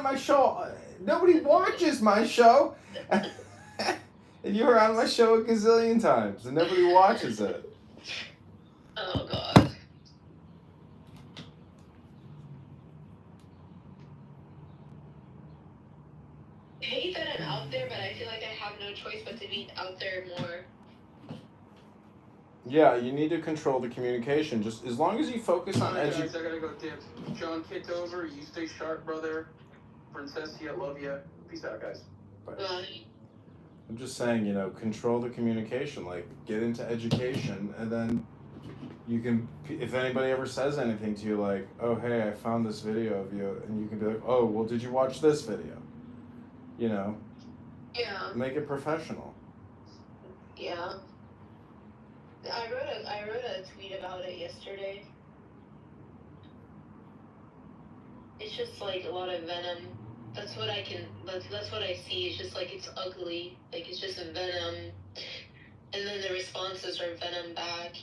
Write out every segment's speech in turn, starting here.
my show. Nobody watches my show. And you were on my show a gazillion times, and nobody watches it. Oh, God. I hate that I'm out there, but I feel like I have no choice but to be out there more. Yeah, you need to control the communication. Just as long as you focus on Guys, I gotta go dip. John Kitover, you stay sharp, brother. Princessia, love ya. Peace out, guys. Bye. I'm just saying, control the communication. Like, get into education, and then you can, if anybody ever says anything to you like, oh, hey, I found this video of you, and you can be like, oh, well, did you watch this video? Yeah. Make it professional. Yeah. I wrote a tweet about it yesterday. It's just like a lot of venom. That's what I see. It's just like it's ugly. Like it's just venom. And then the responses are venom back,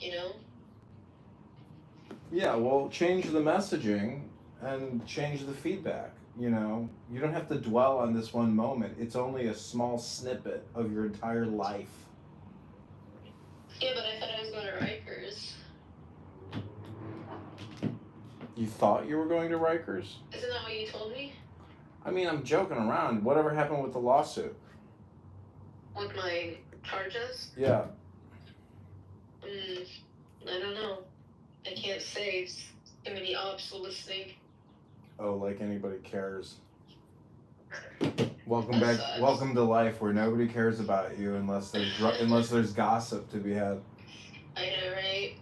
Yeah, well, change the messaging and change the feedback. You don't have to dwell on this one moment. It's only a small snippet of your entire life. Yeah, but I thought I was going to Rikers. You thought you were going to Rikers? Isn't that what you told me? I mean, I'm joking around. Whatever happened with the lawsuit? With my charges? Yeah. I don't know. I can't say. It's too many ops listening. Oh, like anybody cares. That sucks. Welcome to life where nobody cares about you unless there's gossip to be had. I know, right?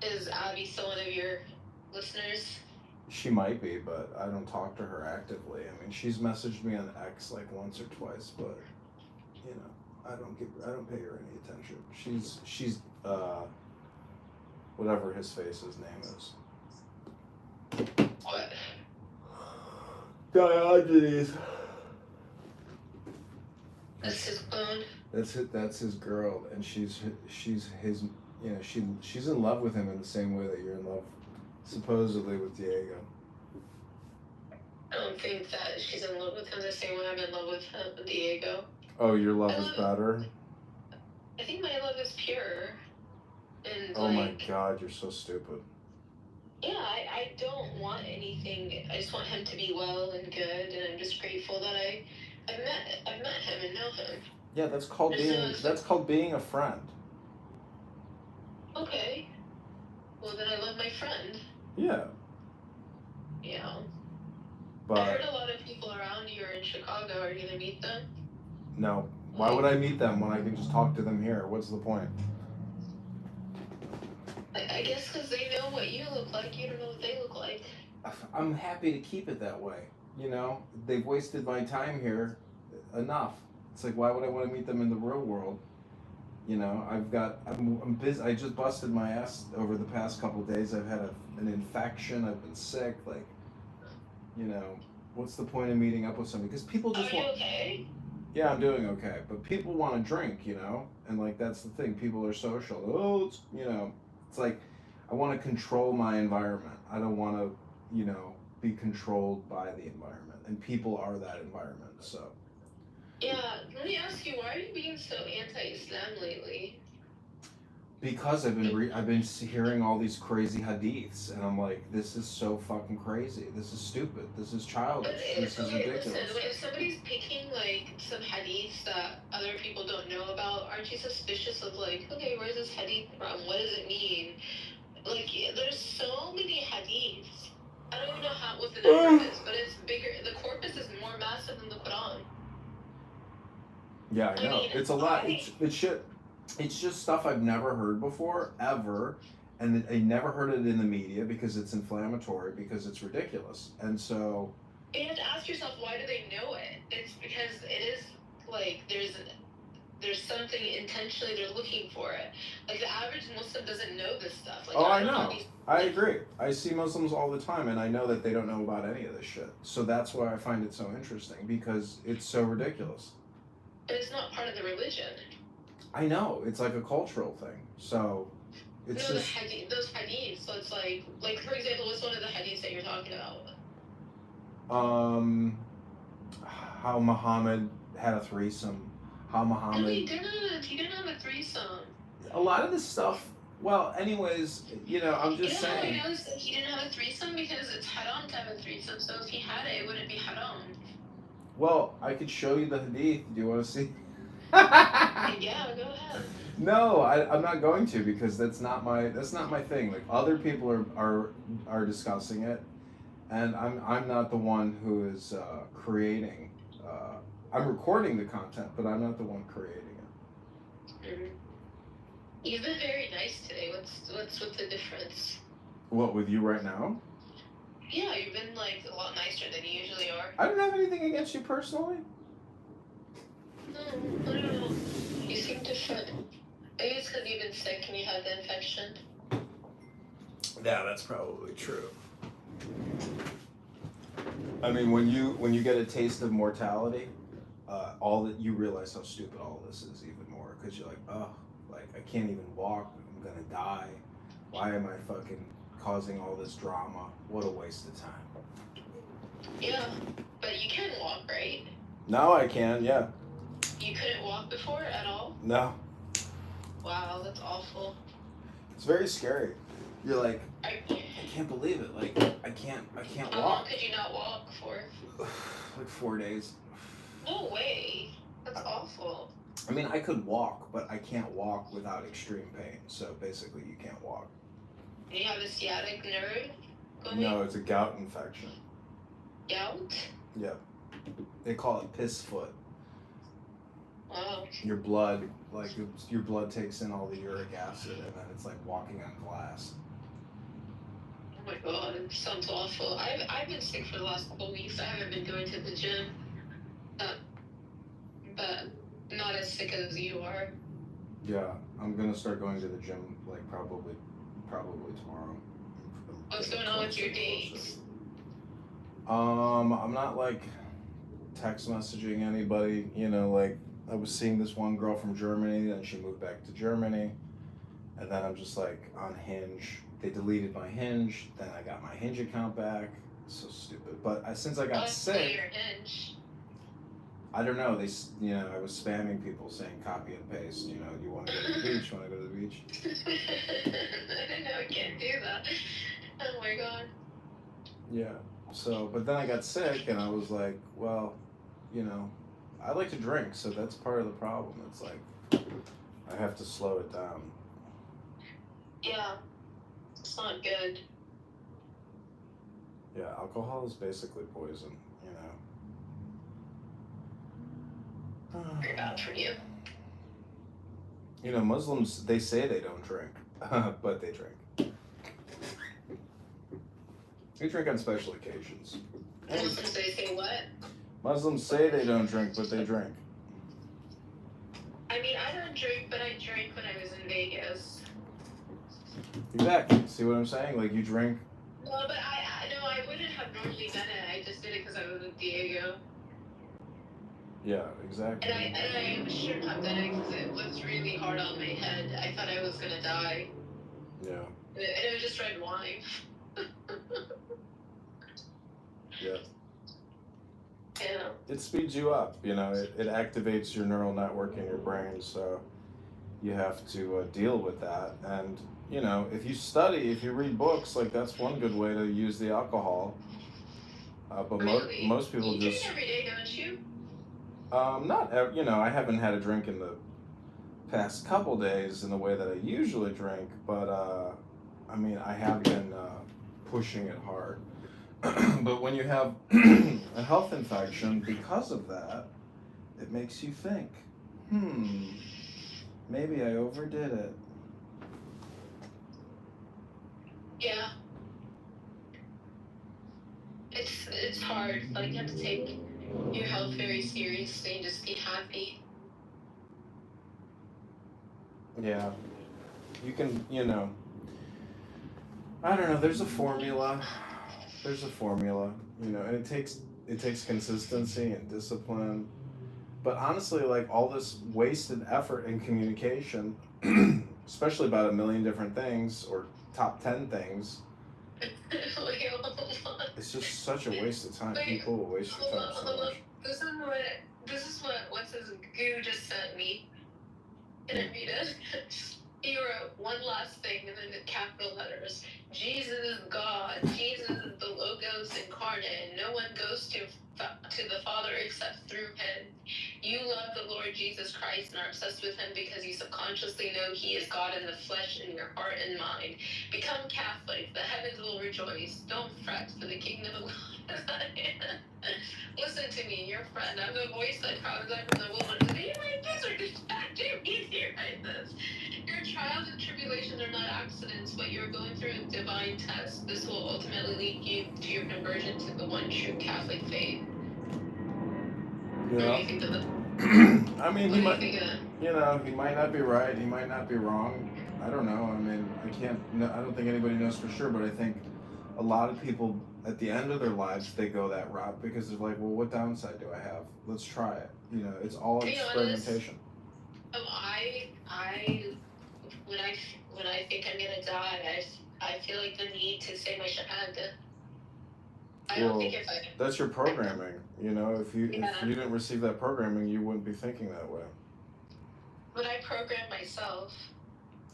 Is Abby still one of your listeners? She might be, but I don't talk to her actively. I mean, she's messaged me on X like once or twice, but I don't pay her any attention. She's whatever his face's name is. What? Diogenes. That's his clone? That's his girl, and she's his. She's in love with him in the same way that you're in love, supposedly, with Diego. I don't think that she's in love with him the same way I'm in love with Diego. Oh, your love is better? I think my love is pure. And oh my God, you're so stupid. Yeah, I don't want anything. I just want him to be well and good, and I'm just grateful that I've met him and know him. Yeah, that's called being a friend. Okay. Well, then I love my friend. Yeah. Yeah. But I heard a lot of people around you are in Chicago. Are you going to meet them? No. Why would I meet them when I can just talk to them here? What's the point? I guess because they know what you look like. You don't know what they look like. I'm happy to keep it that way. They've wasted my time here enough. It's like, why would I want to meet them in the real world? I'm busy. I just busted my ass over the past couple of days. I've had an infection. I've been sick. Like, what's the point of meeting up with somebody? Because people just want. Are you okay? Yeah, I'm doing okay. But people want to drink, and like that's the thing. People are social. Oh, it's like I want to control my environment. I don't want to, be controlled by the environment, and people are that environment. So. Yeah, let me ask you, why are you being so anti-Islam lately? Because I've been hearing all these crazy hadiths, and I'm like, this is so fucking crazy. This is stupid. This is childish. This is ridiculous. Listen, if somebody's picking like some hadiths that other people don't know about, aren't you suspicious of like, okay, where's this hadith from? What does it mean? Like, there's so many hadiths. I don't even know what the number is, but it's bigger. The corpus is more massive than the Quran. Yeah, I know. It's a lot. It's shit. It's just stuff I've never heard before, ever. And I never heard it in the media because it's inflammatory, because it's ridiculous. And so... You have to ask yourself, why do they know it? It's because it is, like, there's something intentionally they're looking for it. Like, the average Muslim doesn't know this stuff. Like, I know. I agree. I see Muslims all the time, and I know that they don't know about any of this shit. So that's why I find it so interesting, because it's so ridiculous. But it's not part of the religion. I know. It's like a cultural thing. So it's those hadiths. So it's like for example, what's one of the hadiths that you're talking about? Um, how Muhammad had a threesome. How No, Muhammad. he didn't. He didn't have a threesome. A lot of this stuff. Well, anyways, I'm You just know how I saying. know he didn't have a threesome? Because it's haram to have a threesome. So if he had it, it wouldn't be haram. Well, I could show you the hadith. Do you want to see? Yeah, go ahead. No, I'm not going to because that's not my thing. Like other people are discussing it, and I'm not the one who is creating. I'm recording the content, but I'm not the one creating it. Mm-hmm. You've been very nice today. What's with the difference? What with you right now? Yeah, you've been like a lot nicer than you usually are. I don't have anything against you personally. No, I don't know. You seem different. Maybe it's because you've been sick and you had the infection. Yeah, that's probably true. I mean, when you get a taste of mortality, all that you realize how stupid all this is even more because you're like, oh, like I can't even walk. I'm gonna die. Why am I fucking causing all this drama? What a waste of time. Yeah, but you can walk, right? Now I can, yeah. You couldn't walk before at all? No. Wow, that's awful. It's very scary. You're like, I can't believe it. Like I can't How long walk. could you not walk for? Like 4 days. No way. That's awful. I mean, I could walk, but I can't walk without extreme pain. So basically, you can't walk. Do you have a sciatic nerve going? No, it's a gout infection. Gout? Yeah. They call it piss foot. Wow. Your blood, your blood takes in all the uric acid, and then it's like walking on glass. Oh my god, it sounds awful. I've been sick for the last couple weeks. I haven't been going to the gym. But not as sick as you are. Yeah, I'm gonna start going to the gym like probably tomorrow. What's going on with your dates? I'm not like text messaging anybody. Like I was seeing this one girl from Germany, then she moved back to Germany, and then I'm just like on Hinge. They deleted my Hinge, then I got my Hinge account back. So stupid. But since I got sick, Your Hinge. I don't know. I was spamming people saying copy and paste. You want to go to the beach? Want to go to the beach? I didn't know I can't do that. Oh my god. Yeah. So, but then I got sick, and I was like, well, I like to drink, so that's part of the problem. It's like I have to slow it down. Yeah. It's not good. Yeah, alcohol is basically poison. Very bad for you. Muslims, they say they don't drink, but they drink. They drink on special occasions. Muslims, they say what? Muslims say they don't drink, but they drink. I mean, I don't drink, but I drank when I was in Vegas. Exactly. See what I'm saying? Like, you drink. No, but I wouldn't have normally done it. I just did it because I was with Diego. Yeah, exactly. And I shouldn't have done it because it was really hard on my head. I thought I was gonna die. Yeah. And it was just red wine. Yeah. Yeah. It speeds you up, it activates your neural network in your brain, so you have to deal with that. And, if you study, if you read books, like that's one good way to use the alcohol. But Really? most people you just... drink every day, don't you? I haven't had a drink in the past couple days in the way that I usually drink, but, I have been pushing it hard. But when you have a health infection because of that, it makes you think, maybe I overdid it. Yeah. It's hard. Like, you have to take your health very seriously and just be happy. Yeah. You can, I don't know, there's a formula, and it takes consistency and discipline. But honestly, like all this wasted effort in communication, especially about 1 million different things or top 10 things, Wait, hold on. It's just such a waste of time. Wait, People waste their time so much. This is what what's his goo just sent me. Can I read it? He wrote one last thing and then in capital letters. Jesus is God. Jesus is the Logos incarnate, and no one goes to the Father except through him. You love the Lord Jesus Christ and are obsessed with him because you subconsciously know he is God in the flesh in your heart and mind. Become Catholic. The heavens will rejoice. Don't fret, for the kingdom of God is at hand. Listen to me, your friend. I'm the voice that cries out from the wilderness. Be like this or distracted. Easier like this. Your trials and tribulations are not accidents, but you're going through a divine test. This will ultimately lead you to your conversion to the one true Catholic faith. You What do know? you think of that? I mean, What he do you might, think of that? you know, he might not be right. He might not be wrong. I don't know. I mean, I don't think anybody knows for sure, but I think a lot of people at the end of their lives, they go that route because they're like, well, what downside do I have? Let's try it. You know, it's all To be experimentation. When I think I'm gonna die, I feel like the need to say my shahada. I don't think if I. That's your programming. You know, if you didn't receive that programming, you wouldn't be thinking that way. But I program myself.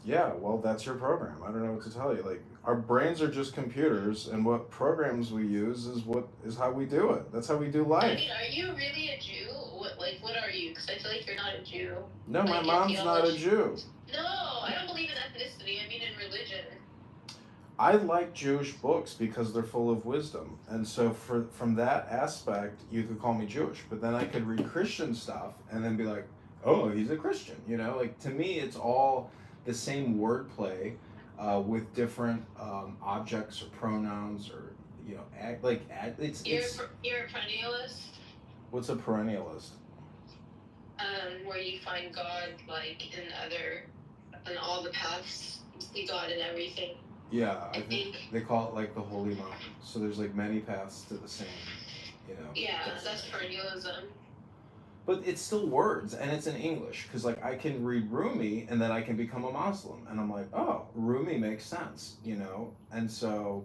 Yeah, well, that's your program. I don't know what to tell you. Like, our brains are just computers, and what programs we use is how we do it. That's how we do life. I mean, are you really a Jew? What are you? Because I feel like you're not a Jew. No, my mom's not a Jew. No, I don't believe in ethnicity. I mean in religion. I like Jewish books because they're full of wisdom, and so from that aspect, you could call me Jewish. But then I could read Christian stuff and then be like, oh, he's a Christian. You know, like to me, it's all the same wordplay with different objects or pronouns or you know, You're a perennialist. What's a perennialist? Where you find God like in all the paths, you see God in everything. Yeah, I think they call it like the holy mountain. So there's like many paths to the same, you know. Yeah, that's perennialism. But it's still words, and it's in English, because like I can read Rumi, and then I can become a Muslim, and I'm like, oh, Rumi makes sense, you know. And so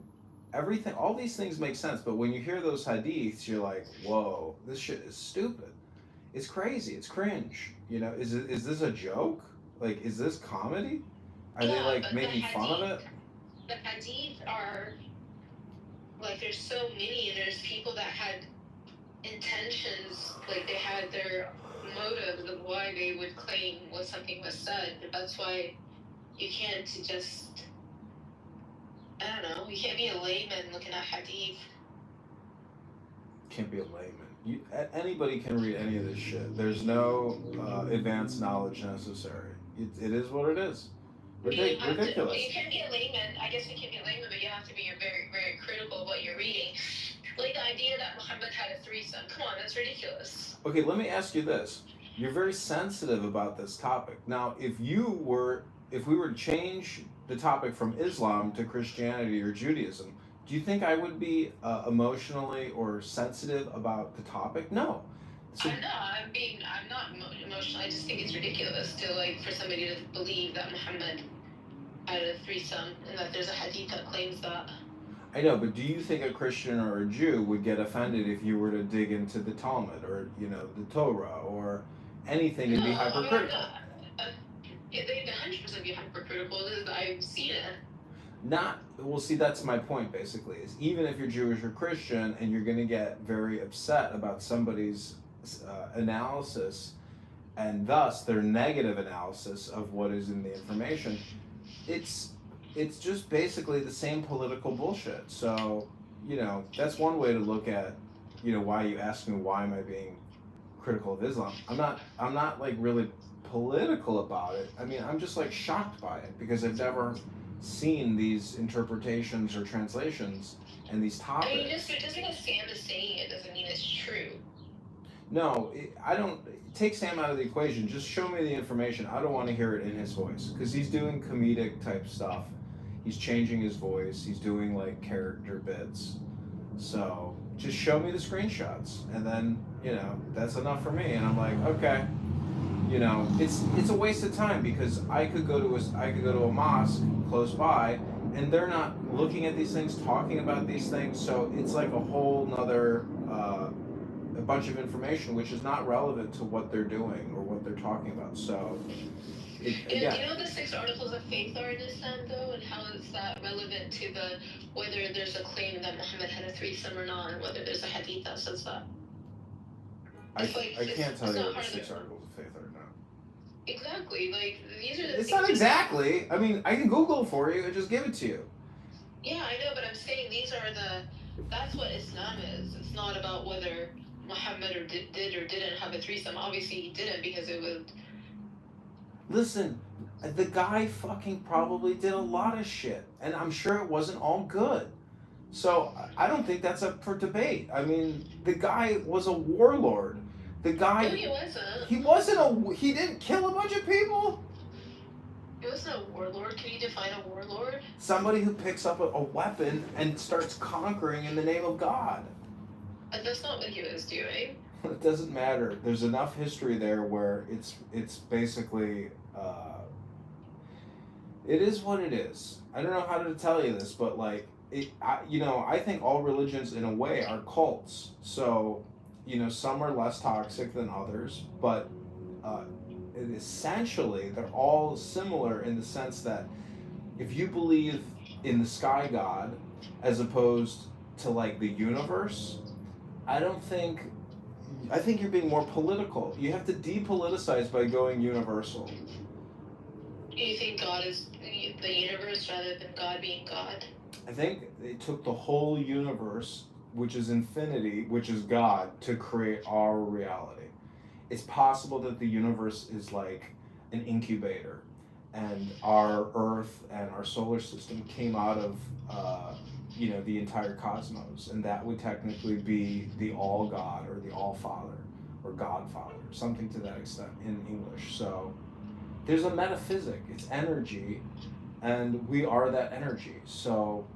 everything, all these things make sense. But when you hear those hadiths, you're like, whoa, this shit is stupid. It's crazy. It's cringe. You know, is this a joke? Like, is this comedy? Are they like making fun of it? The hadith are like there's so many, and there's people that had intentions, like they had their motives of why they would claim what something was said. That's why you can't just, I don't know, you can't be a layman looking at hadith. Can't be a layman. Anybody can read any of this shit. There's no advanced knowledge necessary. It is what it is. Ridiculous. You can be a layman. I guess you can be a layman, but you have to be very, very critical of what you're reading. Like the idea that Muhammad had a threesome. Come on, that's ridiculous. Okay, let me ask you this. You're very sensitive about this topic. Now, if we were to change the topic from Islam to Christianity or Judaism, do you think I would be emotionally or sensitive about the topic? No. So, I'm not emotional. I just think it's ridiculous to for somebody to believe that Muhammad had a threesome and that there's a hadith that claims that. I know, but do you think a Christian or a Jew would get offended if you were to dig into the Talmud or the Torah or anything and be hypercritical? They'd 100% be hypercritical. I've seen it. See, that's my point basically, is even if you're Jewish or Christian and you're going to get very upset about somebody's analysis and thus their negative analysis of what is in the information, it's just basically the same political bullshit. So, that's one way to look at, why you ask me why am I being critical of Islam. I'm not like really political about it. I mean, I'm just like shocked by it because I've never seen these interpretations or translations and these topics. I mean, just because Sam is saying it doesn't mean it's true. No, I don't. Take Sam out of the equation. Just show me the information. I don't want to hear it in his voice because he's doing comedic type stuff. He's changing his voice. He's doing like character bits. So just show me the screenshots, and then that's enough for me. And I'm like, okay, it's a waste of time because I could go to a mosque close by and they're not looking at these things, talking about these things. So it's like a whole nother a bunch of information which is not relevant to what they're doing or what they're talking about. So Yeah, do you know what the 6 articles of faith are in Islam though, and how is that relevant to the whether there's a claim that Muhammad had a threesome or not, or whether there's a hadith that says that? I can't tell you what the 6 articles of faith are now. Exactly, like these are the It's things. not exactly. I mean, I can Google it for you and just give it to you. Yeah, I know, but I'm saying that's what Islam is. It's not about whether Muhammad did or didn't have a threesome. Obviously, he didn't because it would. Listen, the guy fucking probably did a lot of shit, and I'm sure it wasn't all good. So I don't think that's up for debate. I mean, the guy was a warlord. The guy. No, he wasn't. He wasn't he didn't kill a bunch of people. He wasn't a warlord. Can you define a warlord? Somebody who picks up a weapon and starts conquering in the name of God. That's not what he was doing. It doesn't matter. There's enough history there where it's basically it is what it is. I don't know how to tell you this, but like I think all religions in a way are cults. So some are less toxic than others, but essentially they're all similar in the sense that if you believe in the sky god as opposed to like the universe, I think you're being more political. You have to depoliticize by going universal. Do you think God is the universe rather than God being God? I think they took the whole universe, which is infinity, which is God, to create our reality. It's possible that the universe is like an incubator, and our Earth and our solar system came out of the entire cosmos, and that would technically be the All God or the All Father or Godfather, something to that extent in English. So there's a metaphysic, it's energy, and we are that energy. So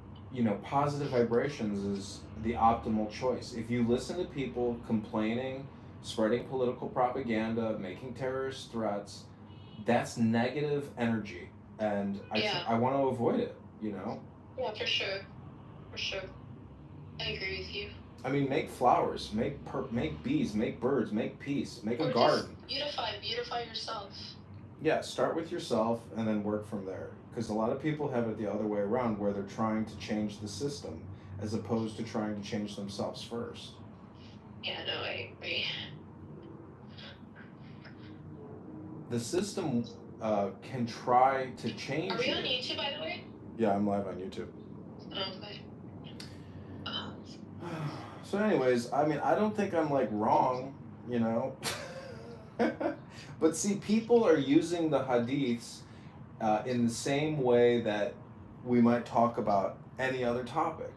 positive vibrations is the optimal choice. If you listen to people complaining, spreading political propaganda, making terrorist threats, that's negative energy, and I want to avoid it. Yeah, for sure. I agree with you. I mean, make flowers, make bees, make birds, make peace, make a garden. Just beautify yourself. Yeah, start with yourself and then work from there. Because a lot of people have it the other way around, where they're trying to change the system as opposed to trying to change themselves first. Yeah, no, I agree. The system can try to change. Are we on YouTube, by the way? Yeah, I'm live on YouTube. Okay. So anyways, I mean, I don't think I'm like wrong, but see, people are using the hadiths in the same way that we might talk about any other topic.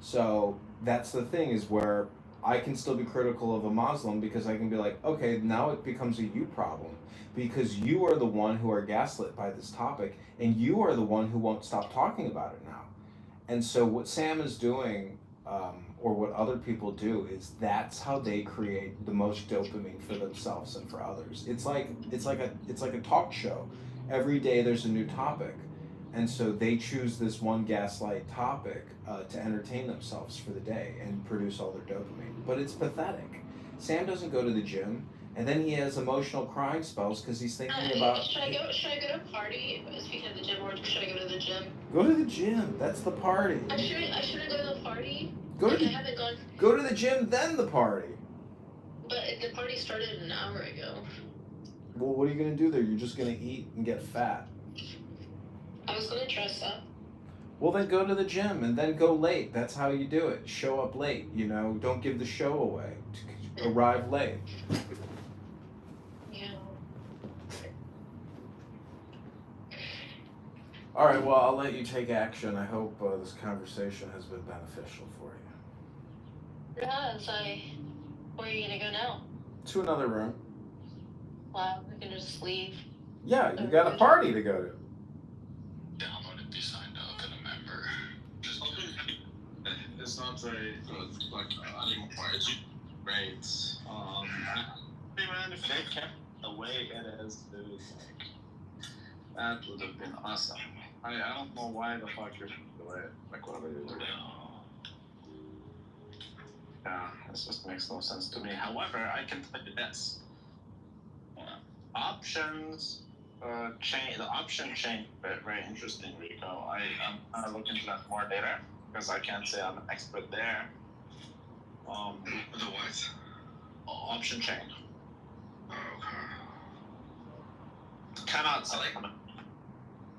So that's the thing, is where I can still be critical of a Muslim because I can be like, okay, now it becomes a you problem because you are the one who are gaslit by this topic, and you are the one who won't stop talking about it now. And so what Sam is doing, or what other people do, is that's how they create the most dopamine for themselves and for others. It's like a talk show. Every day there's a new topic, and so they choose this one gaslight topic to entertain themselves for the day and produce all their dopamine. But it's pathetic. Sam doesn't go to the gym, and then he has emotional crying spells because he's thinking about. Should I go to a party? Speaking of the gym, or should I go to the gym? Go to the gym. That's the party. I shouldn't go to the party. Go to the gym, then the party. But the party started an hour ago. Well, what are you gonna do there? You're just gonna eat and get fat. I was gonna dress up. Well, then go to the gym and then go late. That's how you do it. Show up late. Don't give the show away. Arrive late. Yeah. All right. Well, I'll let you take action. I hope this conversation has been beneficial for you. Yeah. Where are you gonna go now? To another room. Wow, we can just leave. Yeah, you got a party to go to. Download it, be signed up and a member. It's not very good, like anymore. It's great. Hey man, if they kept the way it is, dude, like that would have been awesome. I don't know why the fuck you're doing it. Like, whatever you're doing. Yeah, this just makes no sense to me. However, I can tell you this. Options change. The option change very interesting, Rico. I'm gonna look into that more later because I can't say I'm an expert there. The what? Option chain. Oh, okay. Cannot say.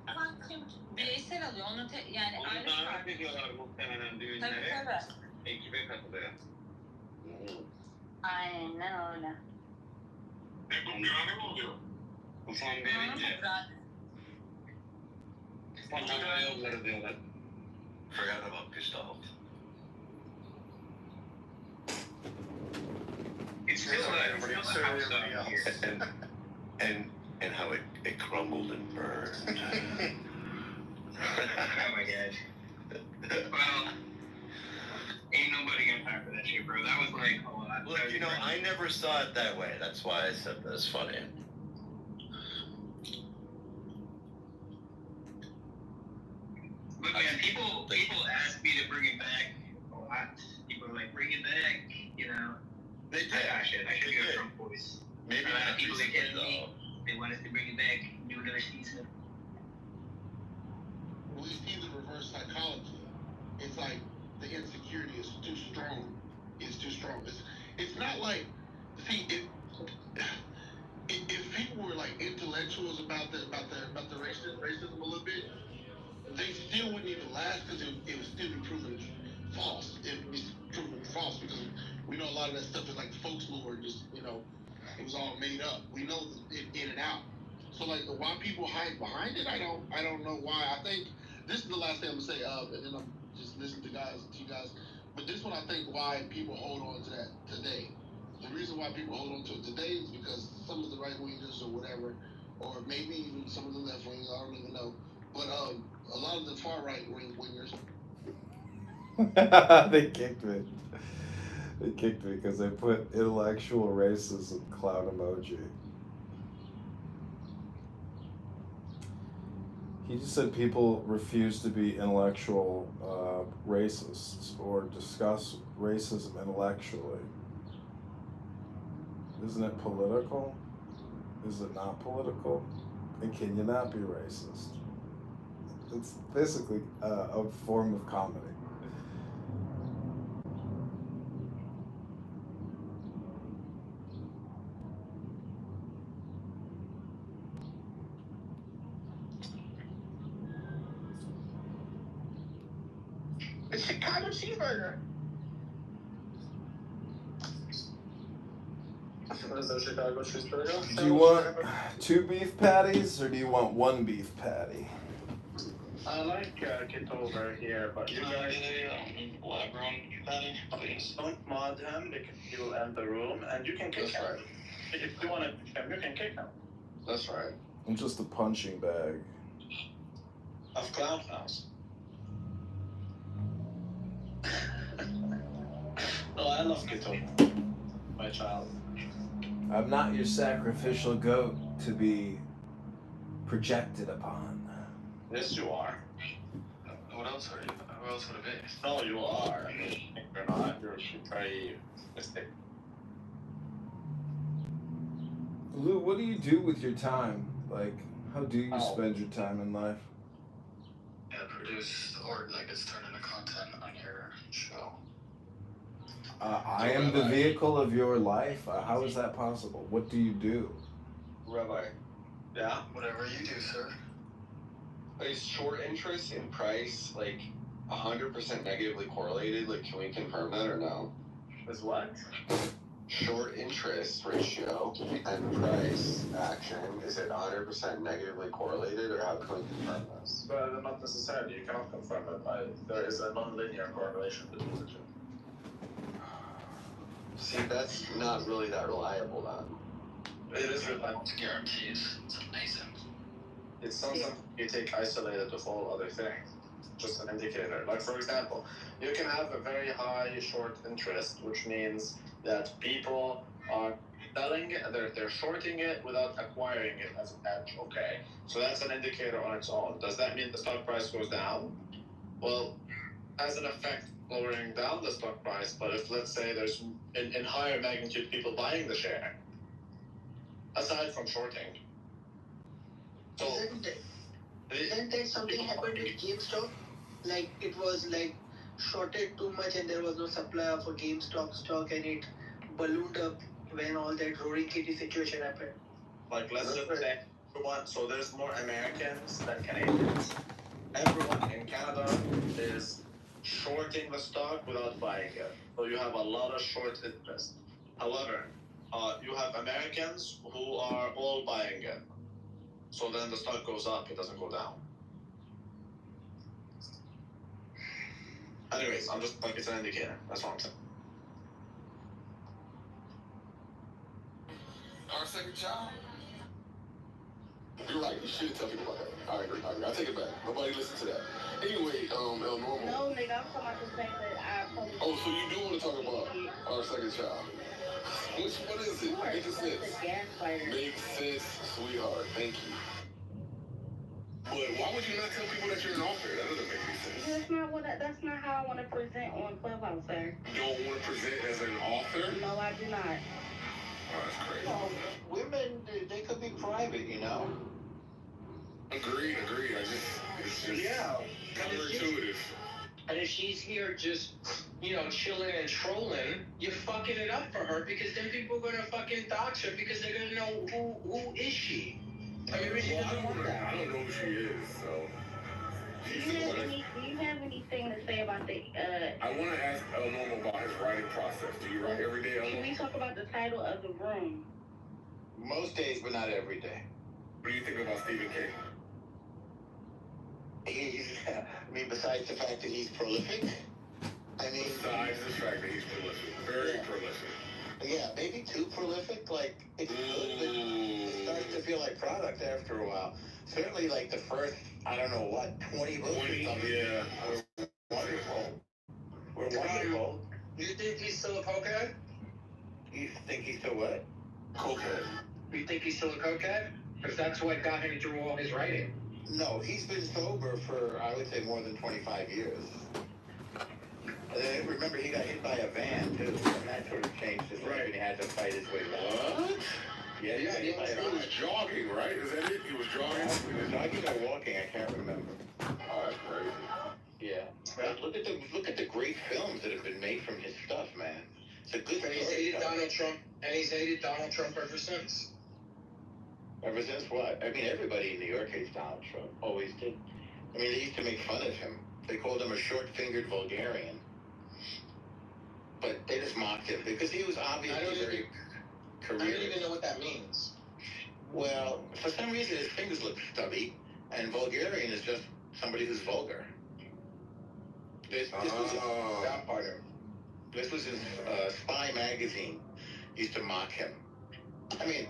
Bankım bireysel alıyor. Onu yani Onu ayrı davet farklı. ediyorlar muhtemelen Tabii düğünlere. tabii. Ekibe katılıyor. Aynen öyle. Ne kumrane mi oluyor? Ufan verince. Kumrane yolları diyorlar. Forgot about Gustav. It's still and how it crumbled and burned. Oh my gosh. Well, ain't nobody got time for that shit, bro. That was like a lot. Look, I never saw it that way. That's why I said that's funny. But man, people ask me to bring it back a lot. People are like, bring it back, They did. I should go Trump voice. Maybe not people that recently, get me. They want us to bring it back, do another season. We see the reverse psychology. It's like the insecurity is too strong. It's too strong. It's not like, see, if people were like intellectuals about the racism a little bit, they still wouldn't even last because it would still be proven false. It would be proven false because we know a lot of that stuff is like folklore, just it was all made up. We know it in and out. So like why people hide behind it, I don't know why. I think this is the last thing I'm gonna say, and then I'm just listening to you guys. But this one I think why people hold on to that today. The reason why people hold on to it today is because some of the right wingers or whatever, or maybe even some of the left wingers, I don't even know. But a lot of the far right wingers. They kicked me. They kicked me because they put intellectual racism clown emoji. He just said people refuse to be intellectual racists or discuss racism intellectually. Isn't it political? Is it not political? And can you not be racist? It's basically a form of comedy. The Chicago cheeseburger. What is the Chicago cheeseburger? Do you want 2 beef patties or do you want 1 beef patty? I like Kitover here, but you guys don't mod him because he will end the room, and you can kick him. Right. If you want to kick him, you can kick him. That's right. I'm just a punching bag. Of clown house. No, I love Kitover, my child. I'm not your sacrificial goat to be projected upon. Yes, you are. What else are you? Who else would it be? No, you are. I mean, you're not. You're very mistaken. Lou, what do you do with your time? Like, how do you spend your time in life? Yeah, produce, or like it's turned into content on your show. I am the vehicle of your life? How is that possible? What do you do? Rabbi, Yeah? Whatever you do, sir. is short interest in price like 100% negatively correlated? Like, can we confirm that or no? Is what? Short interest ratio and price action, is it 100% negatively correlated, or how can we confirm this? But not necessarily. You cannot confirm it. There is a non-linear correlation between the two. See, that's not really that reliable then. It is reliable. It's guarantees. It's amazing. It's not something you take isolated of all other things. Just an indicator. Like, for example, you can have a very high short interest, which means that people are selling it, they're shorting it without acquiring it as a hedge. Okay, so that's an indicator on its own. Does that mean the stock price goes down? Well, has an effect lowering down the stock price, but if let's say there's in higher magnitude people buying the share, aside from shorting. So Isn't that something happened with GameStop? Like it was like shorted too much and there was no supply of a GameStop stock and it ballooned up when all that Roaring Kitty situation happened. Like let's just say everyone, so there's more Americans than Canadians. Everyone in Canada is shorting the stock without buying it. So you have a lot of short interest. However, you have Americans who are all buying it. So then the stock goes up, it doesn't go down. Anyways, I'm just like, it's an indicator. That's what I'm saying. Our second child? You're right, you shouldn't tell people about that. I agree. I take it back. Nobody listen to that. Anyway, El Normal. No, nigga, I'm talking about the fact that I probably. Oh, so you do want to talk about our second child? What is it? Make sense. Makes sense, sweetheart. Thank you. But why would you not tell people that you're an author? That doesn't make any sense. That's not how I want to present on Clubhouse, sir. You don't want to present as an author? No, I do not. Oh, that's crazy. No, women, they could be private, you know? Agreed. It's just counterintuitive. And if she's here just, chilling and trolling, you're fucking it up for her because then people are gonna fucking dox her because they're gonna know who is she. I mean, she doesn't want that. I don't know who she is, so. Do you have anything to say about the? I want to ask El Normal about his writing process. Do you write every day? Can we talk about the title of the room? Most days, but not every day. What do you think about Stephen King? Besides the fact that he's prolific, Besides the fact that he's prolific. Very prolific. Yeah, maybe too prolific. Like, it's good, but it starts to feel like product after a while. Certainly, like, the first, 20 books or something. Yeah. We're wonderful. You think he's still a cokehead? You think he's still what? Cokehead. You think he's still a cokehead? Because that's what got him through all his writing. No, he's been sober for, I would say, more than 25 years. Remember, he got hit by a van, too, and that sort of changed his life, and he had to fight his way back. What? Yeah, he was jogging, right? Is that it? He was jogging? He was jogging or walking, I can't remember. Oh, that's crazy. Yeah. But look at the great films that have been made from his stuff, man. It's a good And he's hated Donald Trump, and he's hated Donald Trump ever since. Ever since what? Everybody in New York hates Donald Trump. Always did. They used to make fun of him. They called him a short-fingered vulgarian. But they just mocked him because he was obviously very career. I don't even know what that means. Well, for some reason his fingers look stubby, and vulgarian is just somebody who's vulgar. This was that part of him. This was his Spy magazine used to mock him.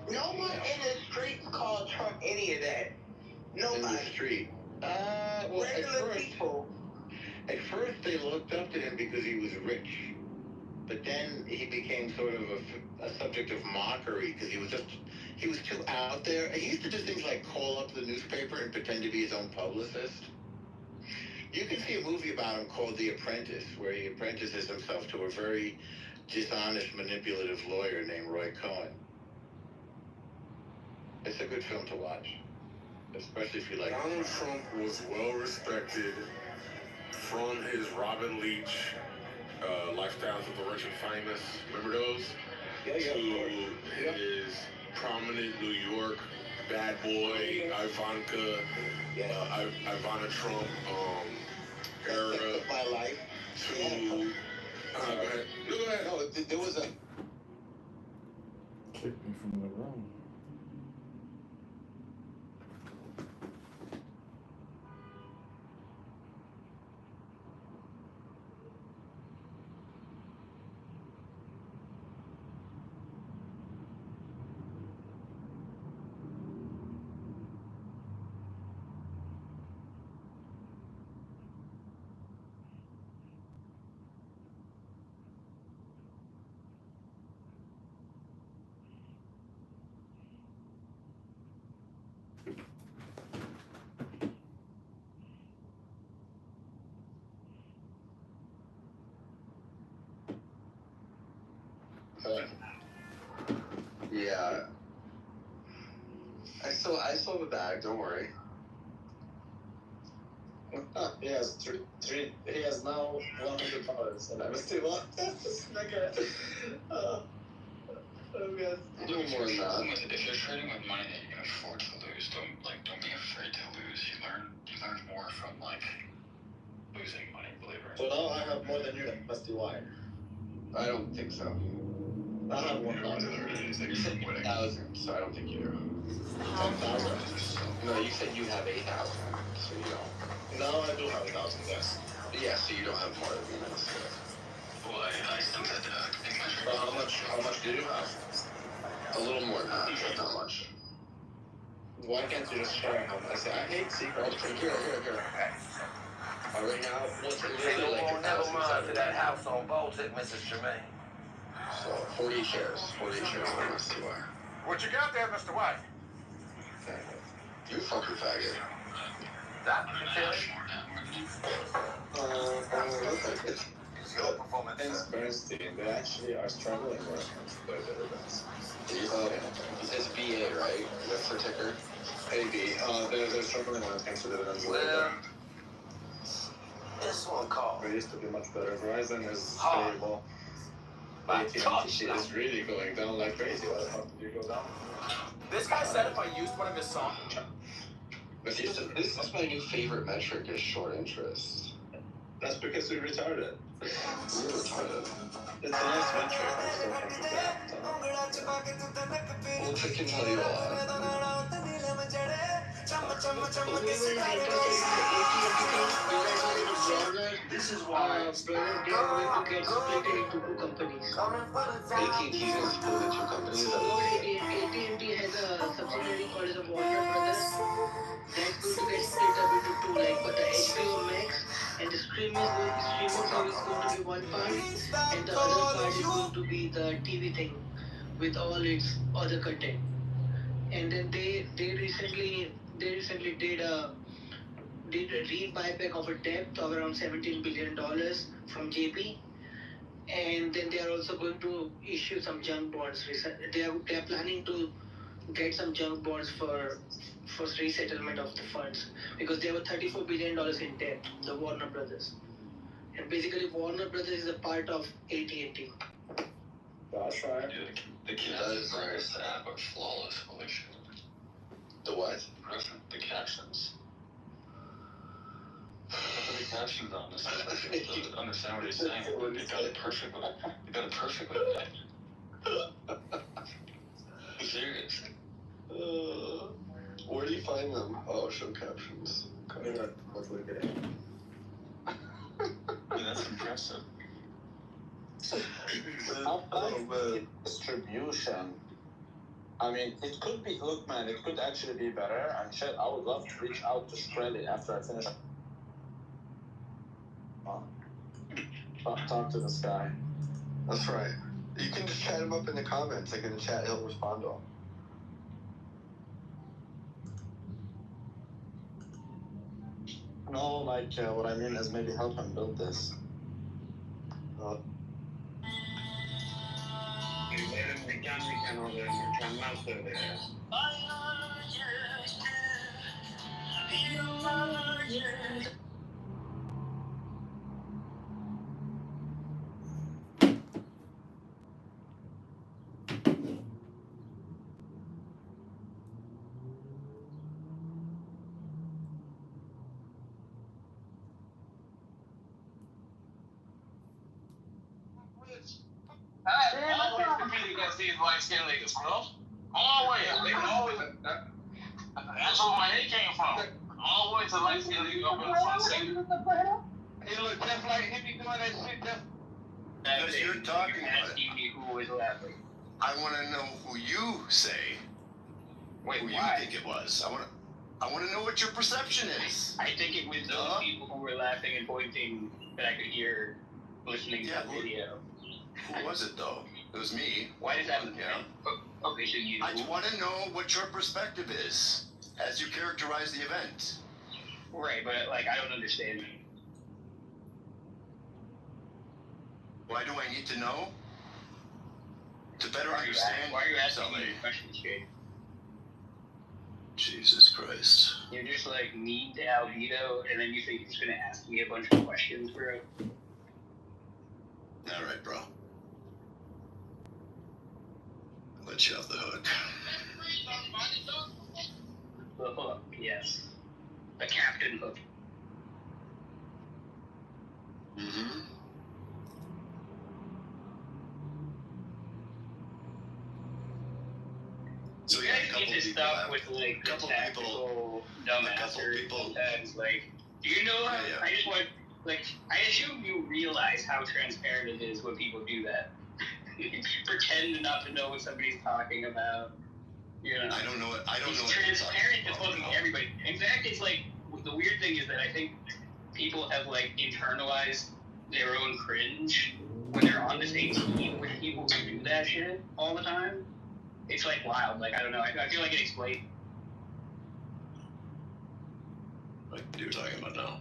No one in the streets called Trump any of that. Nobody. In the street. Regular people. At first they looked up to him because he was rich. But then he became sort of a subject of mockery because he was too out there. He used to do things like call up the newspaper and pretend to be his own publicist. You can see a movie about him called The Apprentice, where he apprentices himself to a very dishonest, manipulative lawyer named Roy Cohen. It's a good film to watch, especially if you like. Donald Trump was well respected from his Robin Leach Lifestyles of the Rich and Famous. Remember those? Yeah. To his prominent New York bad boy Ivanka, Ivana Trump era. My life. To go ahead. No, there was a. Kick me from the room. Yeah. I saw the bag. Don't worry. He has he has now $100 and I'm still on this nigga. Do more than that. If you're trading with money that you can afford to lose, don't be afraid to lose. You learn more from losing money, believe it or So now I have more than you. That must be why. I don't think so. I have 1,000. You said 1,000, so I don't think you do. 10,000? No, you said you have 8,000, so you don't. No, I do have 1,000, yes. Yeah, so you don't have more than me. well, I think that But how much do you have? A little more than that, but not much. Why can't you just share how much? I hate secrets. Here. Right now, what's it literally like a Never thousand mind to that house on Baltic, Mrs. Tremaine. So 40 shares. 40 shares on Mr. White. What you got there, Mr. White? You fucking faggot. That you tell It's your performance. Thanks, Bernstein. They actually are struggling with their dividends. It says BA, right? That's the ticker. AB. They're struggling when it comes to dividends. Well, this one called. It used to be much better. Verizon is stable. AT&T is really going down like crazy. Why the fuck did you go down? This guy said if I used one of his songs. But this my new favorite metric is short interest. That's because we're retarded. We're retarded. It's a nice metric. I still think it's that. Well, it can tell you a lot. This is why brother they are going to get split into two companies. AT&T is going to split into two companies. So AT&T has a subsidiary called as a Warner Brothers. That's going to get split up into two, but the HBO Max and the streaming service is going to be one part, and the other part is going to be the TV thing with all its other content. And then they recently did a re-buyback of a debt of around $17 billion from JP, and then they are also going to issue some junk bonds. They are planning to get some junk bonds for resettlement of the funds because they have $34 billion in debt, the Warner Brothers, and basically Warner Brothers is a part of AT&T. That's right. Dude, the captions are sad but flawless. Holy shit. The what? The captions. The captions on this. I don't understand what he's saying. They got it perfectly. Serious. Where do you find them? Oh, show captions. Let's look at it. That's impressive. Distribution. I mean, it could be. Look, man, it could actually be better. And shit, I would love to reach out to Shkreli after I finish. Talk to this guy. That's right. You can just chat him up in the comments. Like in the chat, he'll respond to him. No, what I mean is maybe help him build this. Always compete against these light-skinned niggas, bro. Always. They always. That's where my hate came from. Always a light-skinned nigga up in the front seat. He look just like he be doing that shit. Because you're talking about it. Who is laughing? I want to know who you say. Wait, who why? you think it was. I want to know what your perception is. I think it was those people who were laughing and pointing back at your listening to the video. Who was it though? It was me. Why does that? Yeah. Okay, so you. I want to know what your perspective is as you characterize the event. Right, but I don't understand. Why do I need to know? understand, Why are you asking Sully? me questions, Jake? Jesus Christ. You're just like mean to Albedo, and then you think he's gonna ask me a bunch of questions, bro. All right, bro. I'll let you off the hook. The hook, yes. The captain hook. Mm-hmm. So You yeah, guys a couple get this people stuff have, with like the couple tactical a couple dumbasser people. sometimes. Like, do you know how? Yeah. I just want, like, I assume you realize how transparent it is when people do that. Pretend not to know what somebody's talking about. You know. I don't know what It's they're transparent to talking fucking about. everybody. In fact, it's like the weird thing is that I think people have like internalized their own cringe when they're on the same team with people who do that shit all the time. It's like wild. Like, I don't know. I feel like it explains. What you're talking about now?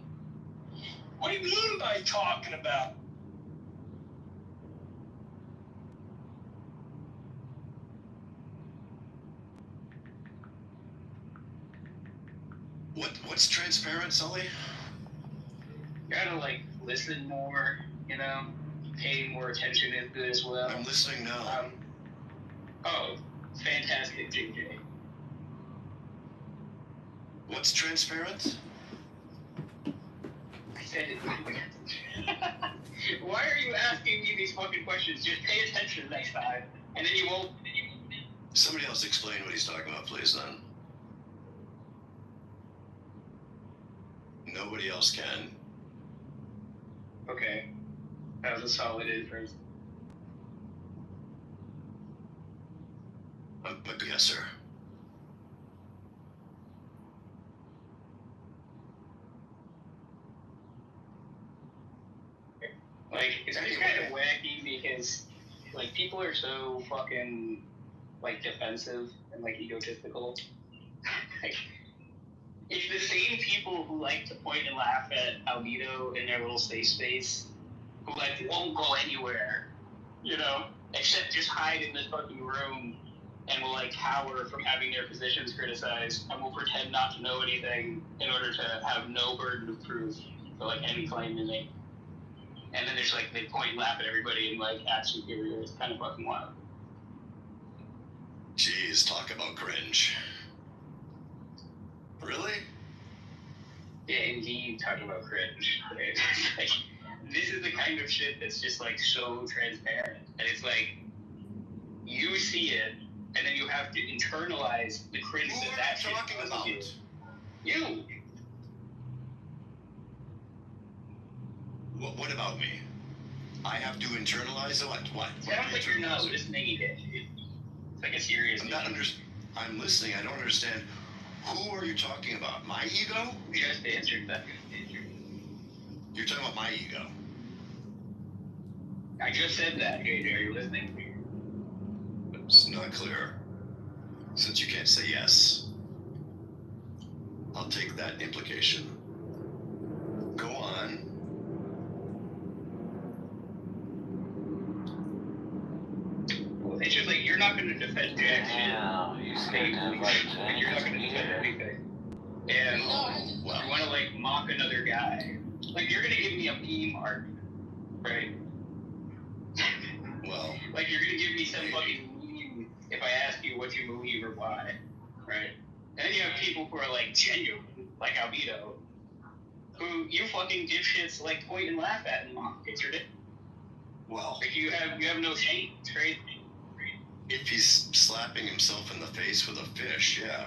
What do you mean by talking about? What's transparent, Sully? You gotta like listen more, you know, pay more attention is good as well. I'm listening now. Oh, fantastic, JJ. What's transparent? I said it. Why are you asking me these fucking questions? Just pay attention next time, and then you won't. Somebody else explain what he's talking about, please, then. Nobody else can. Okay. That was a solid inference. But yes, sir. Like, it's just kind of wacky because, like, people are so fucking, like, defensive and, like, egotistical. Like, it's the same people who like to point and laugh at Albedo in their little safe space, who, like, won't go anywhere, you know, except just hide in this fucking room and will, like, cower from having their positions criticized and will pretend not to know anything in order to have no burden of proof for, like, any claim they make. And then there's like, they point and laugh at everybody and like act superior. It's kind of fucking wild. Jeez, talk about cringe. Really? Yeah, indeed, talking about cringe. Right? Like, this is the kind of shit that's just like so transparent. And it's like, you see it, and then you have to internalize the cringe that shit causes you. You! What about me? I have to internalize it? What? Sounds like you're not listening again. It's like a serious I'm listening. I don't understand. Who are you talking about? My ego? Just answered that. You're talking about my ego. I just said that, JJ. Are you listening? It's not clear. Since you can't say yes, I'll take that implication. Go on. It's just like, you're not going to defend jack shit. Yeah, you scared to invite Like, you're not going to defend anything. And you want to, like, mock another guy. Like, you're going to give me a meme argument, right? Well. Like, you're going to give me some fucking meme if I ask you what you believe or why, right? And then you have people who are, like, genuine, like Albedo, who you fucking dipshits, like, point and laugh at and mock. It's ridiculous. Well. Like, you have no shame. It's crazy. If he's slapping himself in the face with a fish, yeah.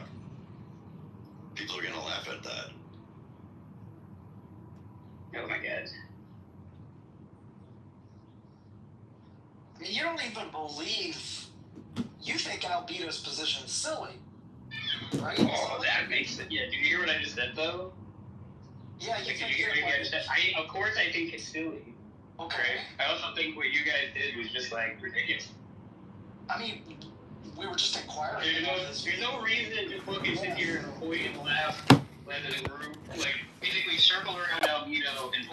People are gonna laugh at that. Oh my god. You don't even believe. You think Albedo's position is silly, right? Oh, that makes it. Yeah, did you hear what I just said, though? Yeah, you think you hear what I just said? Of course I think it's silly. Okay. I also think what you guys did was just, like, ridiculous. I mean, we were just inquiring. There's no reason to fucking sit here and point and laugh at the group. Like, basically circle around Albedo and